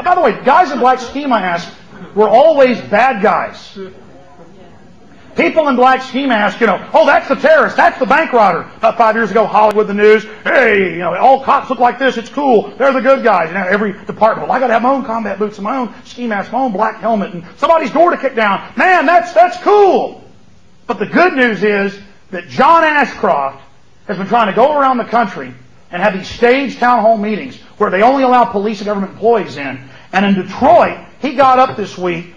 By the way, guys in black ski masks were always bad guys. People in black ski masks, oh, that's the terrorist, that's the bank robber. About 5 years ago, Hollywood, the news, hey, all cops look like this, it's cool, they're the good guys. Every department, well, I got to have my own combat boots and my own ski mask, my own black helmet, and somebody's door to kick down. Man, that's cool. But the good news is that John Ashcroft has been trying to go around the country and have these staged town hall meetings where they only allow police and government employees in. And in Detroit, he got up this week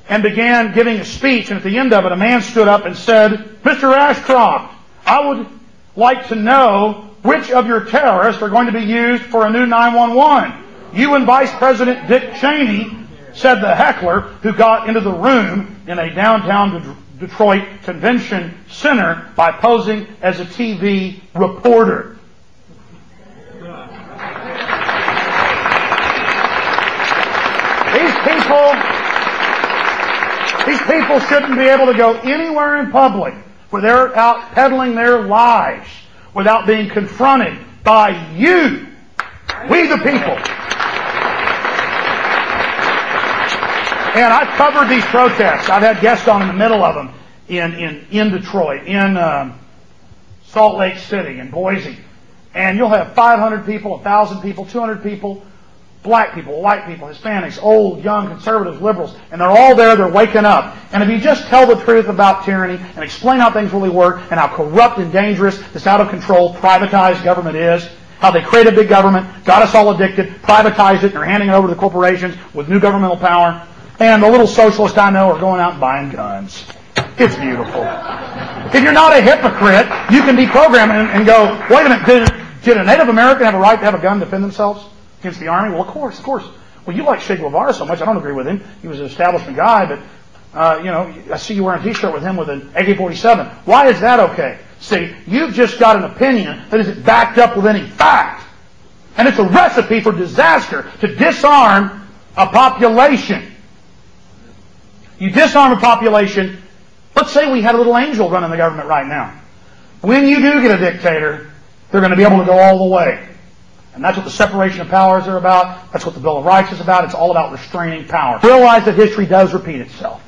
and began giving a speech, and at the end of it, a man stood up and said, Mr. Ashcroft, I would like to know which of your terrorists are going to be used for a new 911. You and Vice President Dick Cheney, said the heckler who got into the room in a downtown Detroit convention center by posing as a TV reporter. These people shouldn't be able to go anywhere in public where they're out peddling their lies without being confronted by you, we the people. And I've covered these protests. I've had guests on in the middle of them in Detroit, in Salt Lake City, in Boise. And you'll have 500 people, 1,000 people, 200 people, black people, white people, Hispanics, old, young, conservatives, liberals, and they're all there, they're waking up. And if you just tell the truth about tyranny and explain how things really work and how corrupt and dangerous this out of control privatized government is, how they created big government, got us all addicted, privatized it, and are handing it over to the corporations with new governmental power, and the little socialists I know are going out and buying guns. It's beautiful. If you're not a hypocrite, you can deprogram it and go, wait a minute, did a Native American have a right to have a gun to defend themselves against the army? Well, of course. Well, you like Che Guevara so much. I don't agree with him. He was an establishment guy, but, I see you wearing a t-shirt with him with an AK-47. Why is that okay? See, you've just got an opinion that isn't backed up with any fact. And it's a recipe for disaster to disarm a population. You disarm a population. Let's say we had a little angel running the government right now. When you do get a dictator, they're going to be able to go all the way. And that's what the separation of powers are about. That's what the Bill of Rights is about. It's all about restraining power. Realize that history does repeat itself.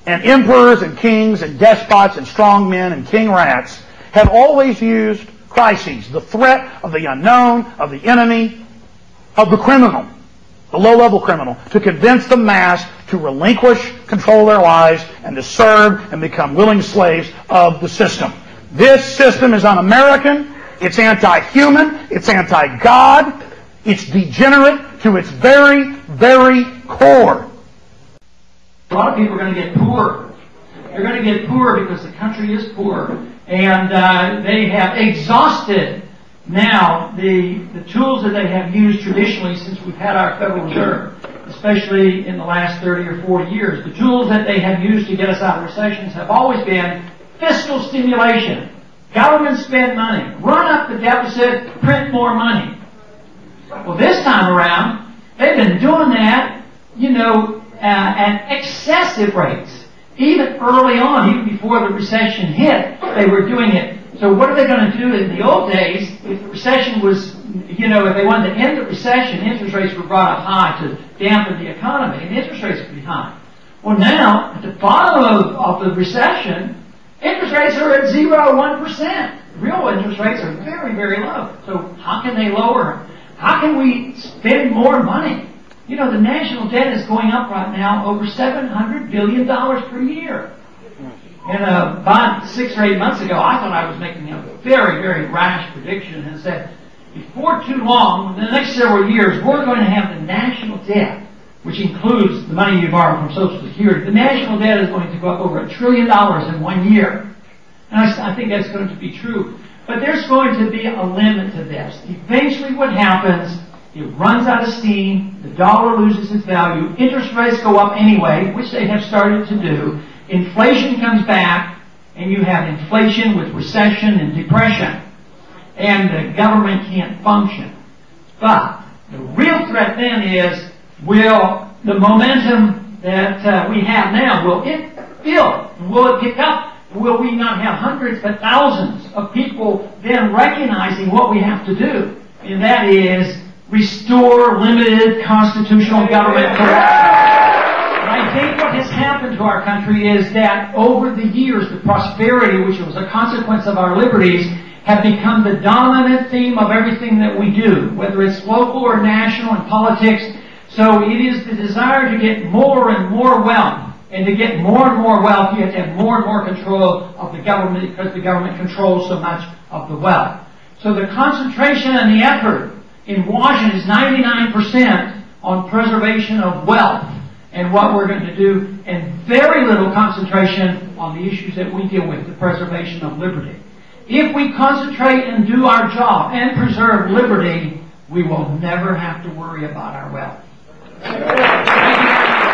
And emperors and kings and despots and strong men and king rats have always used crises, the threat of the unknown, of the enemy, of the criminal, the low-level criminal, to convince the mass to relinquish control of their lives and to serve and become willing slaves of the system. This system is un-American. It's anti-human. It's anti-God. It's degenerate to its very, very core. A lot of people are going to get poor. They're going to get poor because the country is poor. And they have exhausted now the tools that they have used traditionally since we've had our Federal Reserve, especially in the last 30 or 40 years. The tools that they have used to get us out of recessions have always been fiscal stimulation. Government spend money, run up the deficit, print more money. Well, this time around, they've been doing that, at excessive rates. Even early on, even before the recession hit, they were doing it. So what are they going to do in the old days? If the recession was, if they wanted to end the recession, interest rates were brought up high to dampen the economy, and interest rates would be high. Well, now, at the bottom of the recession, interest rates are at 0 or 1%. Real interest rates are very, very low. So how can they lower them? How can we spend more money? The national debt is going up right now over $700 billion per year. And about 6 or 8 months ago, I thought I was making a very, very rash prediction and said, before too long, in the next several years, we're going to have the national debt, which includes the money you borrow from Social Security. The national debt is going to go up over $1 trillion in 1 year. And I think that's going to be true. But there's going to be a limit to this. Eventually what happens, it runs out of steam, the dollar loses its value, interest rates go up anyway, which they have started to do, inflation comes back, and you have inflation with recession and depression. And the government can't function. But the real threat then is, will the momentum that we have now, will it build? Will it pick up? Will we not have hundreds but thousands of people then recognizing what we have to do? And that is restore limited constitutional government to Washington. And I think what has happened to our country is that over the years, the prosperity, which was a consequence of our liberties, have become the dominant theme of everything that we do, whether it's local or national in politics. So it is the desire to get more and more wealth. And to get more and more wealth, you have to have more and more control of the government because the government controls so much of the wealth. So the concentration and the effort in Washington is 99% on preservation of wealth and what we're going to do, and very little concentration on the issues that we deal with, the preservation of liberty. If we concentrate and do our job and preserve liberty, we will never have to worry about our wealth. Thank you.